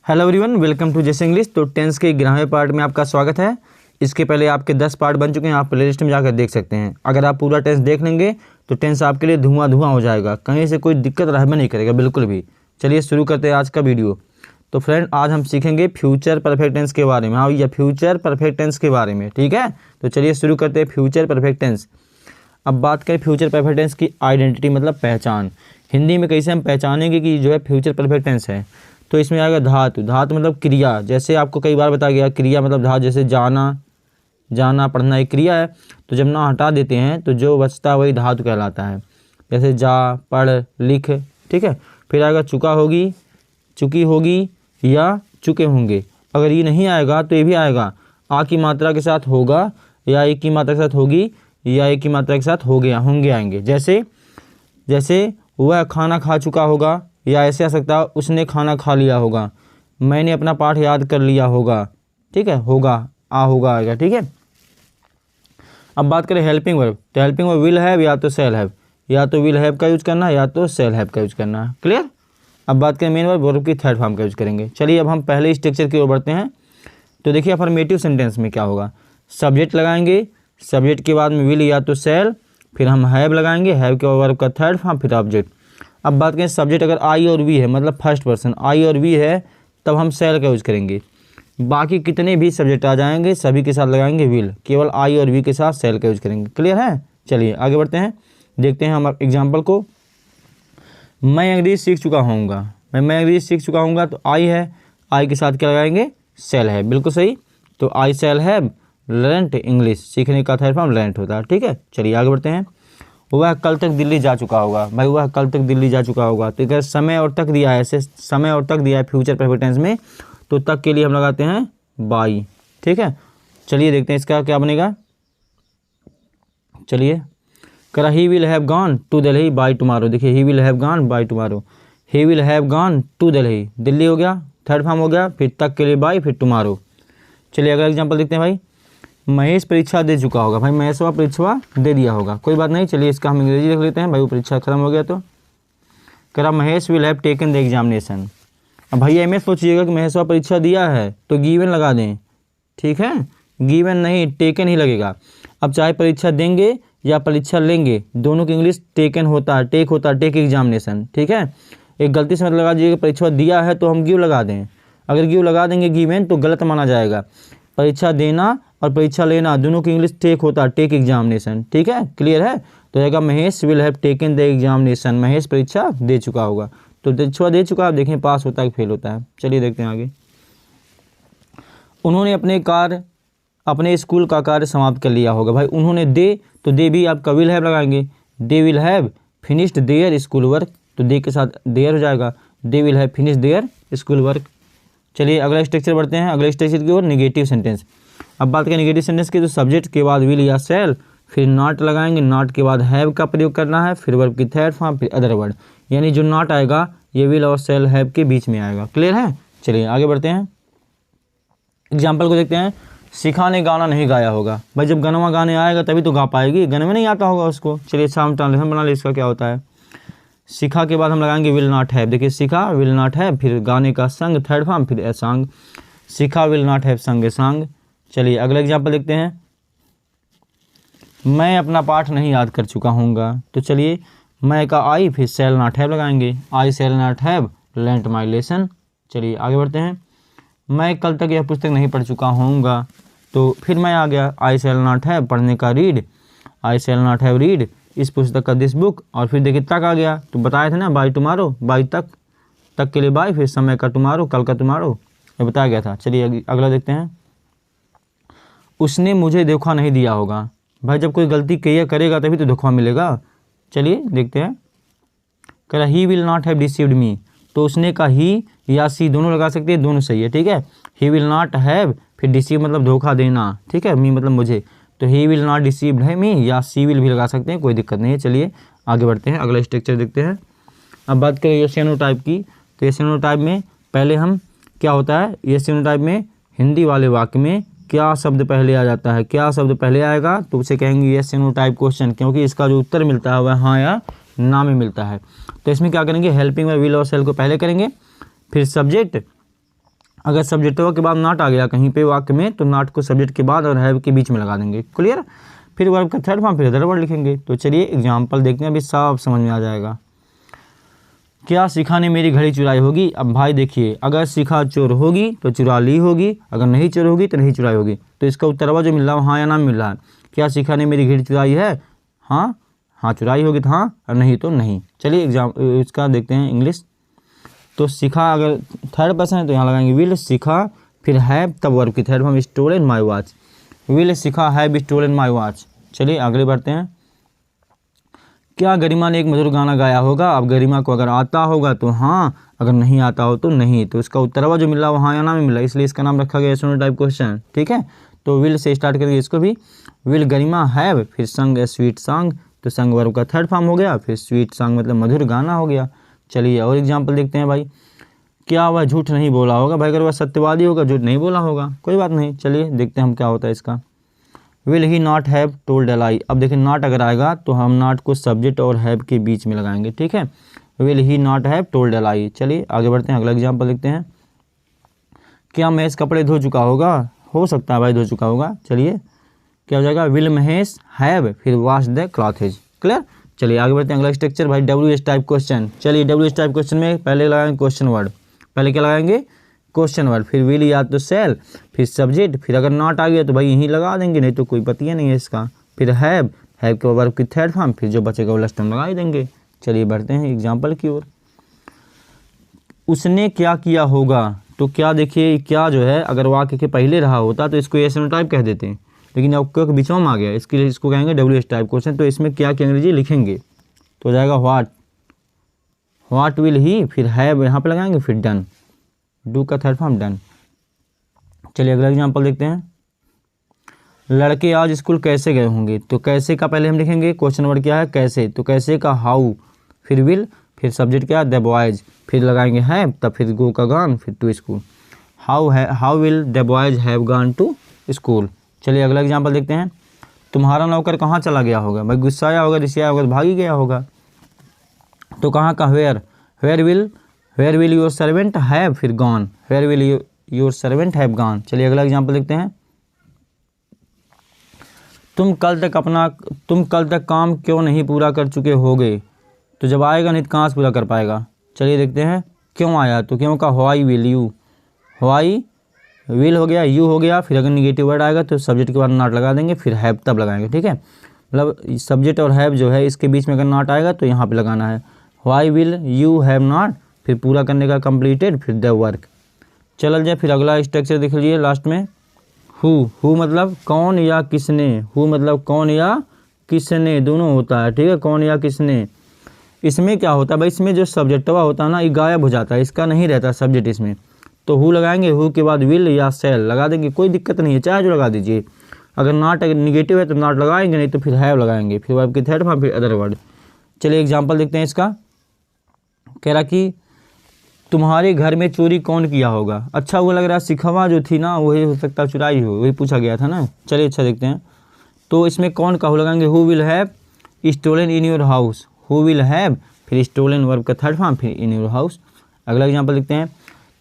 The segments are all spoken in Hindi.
हेलो एवरीवन, वेलकम टू जैसे इंग्लिश। तो टेंस के 11वें पार्ट में आपका स्वागत है। इसके पहले आपके 10 पार्ट बन चुके हैं, आप प्लेलिस्ट में जाकर देख सकते हैं। अगर आप पूरा टेंस देख लेंगे तो टेंस आपके लिए धुआं धुआं हो जाएगा, कहीं से कोई दिक्कत रहबे नहीं करेगा बिल्कुल भी। चलिए शुरू करते हैं आज का वीडियो। तो फ्रेंड, आज हम सीखेंगे फ्यूचर परफेक्ट टेंस के बारे में। हाँ, या फ्यूचर परफेक्ट टेंस के बारे में, ठीक है। तो चलिए शुरू करते हैं फ्यूचर परफेक्ट टेंस। अब बात करें फ्यूचर परफेक्ट टेंस की आइडेंटिटी मतलब पहचान। हिंदी में कैसे हम पहचानेंगे कि जो है फ्यूचर परफेक्ट टेंस है। तो इसमें आएगा धातु। धातु मतलब क्रिया, जैसे आपको कई बार बताया गया क्रिया मतलब धातु, जैसे जाना पढ़ना एक क्रिया है। तो जब ना हटा देते हैं तो जो बचता है वही धातु कहलाता है। जैसे जा, पढ़, लिख, ठीक है। फिर आएगा चुका होगी, चुकी होगी या चुके होंगे। अगर ये नहीं आएगा तो ये भी आएगा, आ की मात्रा के साथ होगा या एक की मात्रा के साथ होगी या एक की मात्रा के साथ हो गया होंगे आएंगे। जैसे वह खाना खा चुका होगा, या ऐसे आ सकता है उसने खाना खा लिया होगा, मैंने अपना पाठ याद कर लिया होगा, ठीक है। होगा होगा आएगा, ठीक है। अब बात करें हेल्पिंग वर्ब। तो हेल्पिंग वर्ब विल हैव या तो शैल हैव, या तो विल हैव का यूज करना है या तो शैल हैव का यूज करना है। क्लियर। अब बात करें मेन वर्ब की थर्ड फॉर्म का यूज करेंगे। चलिए अब हम पहले स्ट्रक्चर की ओर बढ़ते हैं। तो देखिए अफर्मेटिव सेंटेंस में क्या होगा, सब्जेक्ट लगाएंगे, सब्जेक्ट के बाद में विल या तो शैल, फिर हम हैव लगाएंगे, हैव के वर्ब का थर्ड फॉर्म, फिर ऑब्जेक्ट। अब बात करें सब्जेक्ट अगर आई और वी है, मतलब फर्स्ट पर्सन आई और वी है, तब हम शैल का यूज करेंगे। बाकी कितने भी सब्जेक्ट आ जाएंगे सभी के साथ लगाएंगे विल, केवल आई और वी के साथ शैल का यूज करेंगे। क्लियर है। चलिए आगे बढ़ते हैं, देखते हैं हम एग्जाम्पल को। मैं अंग्रेजी सीख चुका होऊंगा, मैं अंग्रेजी सीख चुका होऊंगा, तो आई है, आई के साथ क्या लगाएंगे, शैल है। बिल्कुल सही। तो आई शैल हैव लर्नड इंग्लिश, सीखने का थर्ड फॉर्म लर्नड होता है, ठीक है। चलिए आगे बढ़ते हैं। वह कल तक दिल्ली जा चुका होगा, भाई वह कल तक दिल्ली जा चुका होगा। तो अगर समय और तक दिया है, ऐसे समय और तक दिया है फ्यूचर परफेक्ट टेंस में, तो तक के लिए हम लगाते हैं बाई, ठीक है। चलिए देखते हैं इसका क्या बनेगा। चलिए करा he will have gone to Delhi by tomorrow. देखिए he will have gone by tomorrow, he will have gone to Delhi, Delhi हो गया, थर्ड फॉर्म हो गया, फिर तक के लिए बाई, फिर टुमारो। चलिए अगला एग्जाम्पल देखते हैं। भाई महेश परीक्षा दे चुका होगा, भाई महेश वह परीक्षा दे दिया होगा, कोई बात नहीं। चलिए इसका हम अंग्रेजी लिख लेते हैं, भाई वो परीक्षा खत्म हो गया। तो करा Mahesh will have taken the examination. अब भैया में सोचिएगा कि महेश वह परीक्षा दिया है तो गिवन लगा दें, ठीक है। गिवन नहीं, टेकन ही लगेगा। अब चाहे परीक्षा देंगे या परीक्षा लेंगे, दोनों की इंग्लिश टेकन होता है, टेक होता है, टेक एग्जामिनेशन, ठीक है। एक गलती से मतलब लगा दीजिएगा परीक्षा दिया है तो हम गिव लगा दें। अगर गिव लगा देंगे गिवन तो गलत माना जाएगा। परीक्षा देना और परीक्षा लेना दोनों की इंग्लिश टेक होता है, टेक एग्जामिनेशन, ठीक है। क्लियर है। तो जाएगा Mahesh will have taken the examination, Mahesh परीक्षा दे चुका होगा। तो परीक्षा दे चुका, आप देखें पास होता है कि फेल होता है। चलिए देखते हैं आगे। उन्होंने अपने स्कूल का कार्य समाप्त कर लिया होगा, भाई उन्होंने दे, तो दे भी आपका विल हैव लगाएंगे, they will have finished their school work, तो दे के साथ देयर हो जाएगा, they will have finished their school work. चलिए अगला स्ट्रक्चर बढ़ते हैं, अगले स्ट्रक्चर की ओर, निगेटिव सेंटेंस। अब बात करें निगेटिव सेंटेंस की, तो सब्जेक्ट के बाद विल या शैल, फिर नॉट लगाएंगे, नॉट के बाद हैव का प्रयोग करना है, फिर वर्ब की थर्ड फॉर्म, फिर अदर वर्ड। यानी जो नॉट आएगा ये विल और शैल हैव के बीच में आएगा। क्लियर है। चलिए आगे बढ़ते हैं, एग्जाम्पल को देखते हैं। शिखा ने गाना नहीं गाया होगा, भाई जब गनवा गाने आएगा तभी तो गा पाएगी, गन में नहीं आता होगा उसको। चलिए साम ट्रांसलेशन बना ले, इसका क्या होता है। शिखा के बाद हम लगाएंगे विल नॉट हैव। देखिए शिखा विल नॉट हैव, फिर गाने का संग थर्ड फॉर्म, फिर a song, Shikha will not have संग ए सॉन्ग। चलिए अगला एग्जाम्पल देखते हैं। मैं अपना पाठ नहीं याद कर चुका हूँगा, तो चलिए मैं का आई, फिर शैल नॉट हैव लगाएंगे, I shall not have learned my lesson. चलिए आगे बढ़ते हैं। मैं कल तक यह पुस्तक नहीं पढ़ चुका होऊंगा, तो फिर मैं आ गया, आई शैल नॉट हैव पढ़ने का read, I shall not have read इस पुस्तक का दिस बुक, और फिर देखिए तक आ गया, तो बताए थे ना बाई टुमारो, बाई तक के लिए बाई, फिर समय का टुमारो, कल का टुमारो, ये बताया गया था। चलिए अगला देखते हैं। उसने मुझे धोखा नहीं दिया होगा, भाई जब कोई गलती किया करेगा तभी तो धोखा मिलेगा। चलिए देखते हैं। कह रहा he will not have deceived me, तो उसने का ही या सी दोनों लगा सकते हैं, दोनों सही है, ठीक है। ही विल नॉट हैव, फिर डिसीव मतलब धोखा देना, ठीक है, मी मतलब मुझे, तो ही विल नॉट डिसीव्ड है मी, या सी विल भी लगा सकते हैं, कोई दिक्कत नहीं है। चलिए आगे बढ़ते हैं, अगला स्ट्रक्चर देखते हैं। अब बात करें यस या नो टाइप की, तो यस या नो टाइप में पहले हम क्या होता है, यस या नो टाइप में हिंदी वाले वाक्य में क्या शब्द पहले आ जाता है, क्या शब्द पहले आएगा, तो उसे कहेंगे यस या नो टाइप क्वेश्चन, क्योंकि इसका जो उत्तर मिलता है वह हाँ या ना में मिलता है। तो इसमें क्या करेंगे, हेल्पिंग में विल और शैल को पहले करेंगे, फिर सब्जेक्ट, अगर सब्जेक्टवा के बाद नॉट आ गया कहीं पे वाक्य में तो नॉट को सब्जेक्ट के बाद और हैव के बीच में लगा देंगे। क्लियर। फिर वर्ब का थर्ड फॉर्म, फिर अदर वर्ड लिखेंगे। तो चलिए एग्जाम्पल देखते हैं, अभी साफ समझ में आ जाएगा। क्या शिखा ने मेरी घड़ी चुराई होगी। अब भाई देखिए, अगर शिखा चोर होगी तो चुरा ली होगी, अगर नहीं चोर होगी तो नहीं चुराई होगी। तो इसका उत्तरवा जो मिल रहा है हाँ या ना मिल रहा है। क्या शिखा ने मेरी घड़ी चुराई है, हाँ हाँ चुराई होगी तो हाँ, और नहीं तो नहीं। चलिए इसका देखते हैं इंग्लिश। तो शिखा अगर थर्ड पर्सन है तो यहाँ लगाएंगे विल शिखा, फिर हैव तब वर्ब की third form stolen my watch. Will Shikha have stolen my watch. चलिए आगे बढ़ते हैं। क्या गरिमा ने एक मधुर गाना गाया होगा। अब गरिमा को अगर आता होगा तो हाँ, अगर नहीं आता हो तो नहीं। तो इसका उत्तरवा जो मिला वो हाँ या ना में मिला, इसलिए इसका नाम रखा गया सुनो टाइप क्वेश्चन। ठीक है, तो विल से स्टार्ट करेंगे इसको भी। विल गरिमा हैव, फिर संग ए स्वीट सॉन्ग, तो संग वर्ब का थर्ड फॉर्म हो गया, फिर स्वीट सॉन्ग मतलब मधुर गाना हो गया। चलिए और एग्जाम्पल देखते हैं भाई। क्या वह झूठ नहीं बोला होगा। भाई अगर वह सत्यवादी होगा, झूठ नहीं बोला होगा, कोई बात नहीं। चलिए देखते हैं हम क्या होता है इसका। Will he not have told a lie. अब देखिए नॉट अगर आएगा तो हम नॉट को सब्जेक्ट और हैव के बीच में लगाएंगे। ठीक है, will he not have told a lie. चलिए आगे बढ़ते हैं, अगला एग्जाम्पल देखते हैं। क्या महेश कपड़े धो चुका होगा। हो सकता है भाई धो चुका होगा। चलिए क्या हो जाएगा, विल महेश हैव, फिर वॉश द क्लॉथेज। क्लियर। चलिए आगे बढ़ते हैं, अगला स्ट्रक्चर भाई WH टाइप क्वेश्चन। चलिए WH टाइप क्वेश्चन में पहले लगाएंगे क्वेश्चन वर्ड। पहले क्या लगाएंगे, क्वेश्चन वर्ड, फिर विल या तो सेल, फिर सब्जेक्ट, फिर अगर नॉट आ गया तो भाई यहीं लगा देंगे, नहीं तो कोई पतिया नहीं है इसका। फिर हैव के वर्ब की थर्ड फॉर्म, फिर जो बचेगा वो लास्ट में लगा ही देंगे। चलिए बढ़ते हैं एग्जाम्पल की ओर। उसने क्या किया होगा। तो क्या देखिए, क्या जो है अगर वाक्य के पहले रहा होता तो इसको एस टाइप कह देते हैं, लेकिन अब क्योंकि बीच में आ गया इसके लिए इसको कहेंगे WH टाइप क्वेश्चन। तो इसमें क्या की अंग्रेजी लिखेंगे तो हो जाएगा व्हाट विल ही, फिर हैव यहाँ पे लगाएंगे, फिर डन, डू का थर्ड फॉर्म डन। चलिए अगला एग्जांपल देखते हैं। लड़के आज स्कूल कैसे गए होंगे। तो कैसे का पहले हम लिखेंगे, क्वेश्चन वर्ड क्या है कैसे, तो कैसे का हाउ, फिर विल, फिर सब्जेक्ट क्या है द बॉयज, फिर लगाएंगे हैव, तब फिर गो का गॉन, फिर to school. How will the boys have gone to school. चलिए अगला एग्जांपल देखते हैं। तुम्हारा नौकर कहाँ चला गया होगा। भाई गुस्साया होगा, रिसिया होगा, भाग ही गया होगा। तो कहाँ का where will your servant have, फिर gone, where will your servant have gone. चलिए अगला एग्जांपल देखते हैं। तुम कल तक काम क्यों नहीं पूरा कर चुके होगे। तो जब आएगा नहीं तो कहाँ से पूरा कर पाएगा। चलिए देखते हैं क्यों आया। तो क्यों का व्हाई विल हो गया, यू हो गया, फिर अगर निगेटिव वर्ड आएगा तो सब्जेक्ट के बाद नॉट लगा देंगे, फिर हैव तब लगाएंगे। ठीक है, मतलब सब्जेक्ट और हैव जो है इसके बीच में अगर नॉट आएगा तो यहाँ पे लगाना है। Why will you have not, फिर पूरा करने का कंप्लीटेड, फिर द वर्क। चल जाए फिर अगला स्ट्रक्चर देख लीजिए लास्ट में। हु मतलब कौन या किसने, हु मतलब कौन या किसने दोनों होता है। ठीक है, कौन या किसने। इसमें क्या होता है भाई, इसमें जो सब्जेक्टवा होता है ना ये गायब हो जाता है, इसका नहीं रहता सब्जेक्ट इसमें। तो हु लगाएंगे, हु के बाद विल या सेल लगा देंगे, कोई दिक्कत नहीं है, चाहे जो लगा दीजिए। अगर नॉट निगेटिव है तो नॉट लगाएंगे, नहीं तो फिर हैव लगाएंगे, फिर वर्ब की थर्ड फॉर्म, फिर अदर वर्ड। चलिए एग्जाम्पल देखते हैं इसका। कह रहा कि तुम्हारे घर में चोरी कौन किया होगा। अच्छा वो लग रहा है शिखवा जो थी ना वही हो सकता चुराई हो, वही पूछा गया था ना। चलिए अच्छा देखते हैं। तो इसमें कौन का हु लगाएंगे, who will have stolen in your house, who will have, फिर स्टोलन वर्ब का थर्ड फॉर्म, फिर इन योर हाउस। अगला एग्जाम्पल देखते हैं।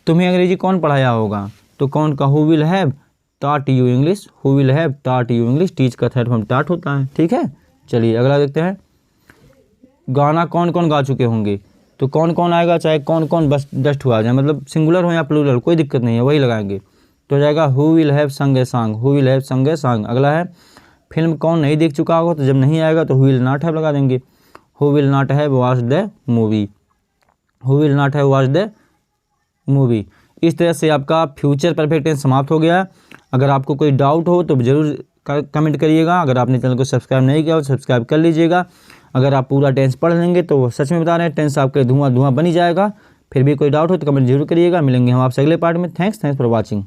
तुम्हें अंग्रेजी कौन पढ़ाया होगा। तो कौन का who will have taught you English, who will have taught you English, teach का थर्ड फॉर्म टॉट होता है। ठीक है, चलिए अगला देखते हैं। गाना कौन कौन गा चुके होंगे। तो कौन कौन आएगा, चाहे कौन कौन बस डस्ट हुआ जाए, मतलब सिंगुलर हो या प्लूरल कोई दिक्कत नहीं है, वही लगाएंगे। तो हो जाएगा हु विल हैव संग a song, who will have संग ए सॉन्ग। अगला है फिल्म कौन नहीं देख चुका होगा। तो जब नहीं आएगा तो हु विल नॉट हैव लगा देंगे, who will not have watched the movie, who will not have watched the movie. इस तरह से आपका फ्यूचर परफेक्ट टेंस समाप्त हो गया। अगर आपको कोई डाउट हो तो ज़रूर कमेंट करिएगा। अगर आपने चैनल को सब्सक्राइब नहीं किया हो सब्सक्राइब कर लीजिएगा। अगर आप पूरा टेंस पढ़ लेंगे तो सच में बता रहे हैं टेंस आपके धुआं बनी जाएगा। फिर भी कोई डाउट हो तो कमेंट जरूर करिएगा। मिलेंगे हम आपसे अगले पार्ट में। Thanks for watching.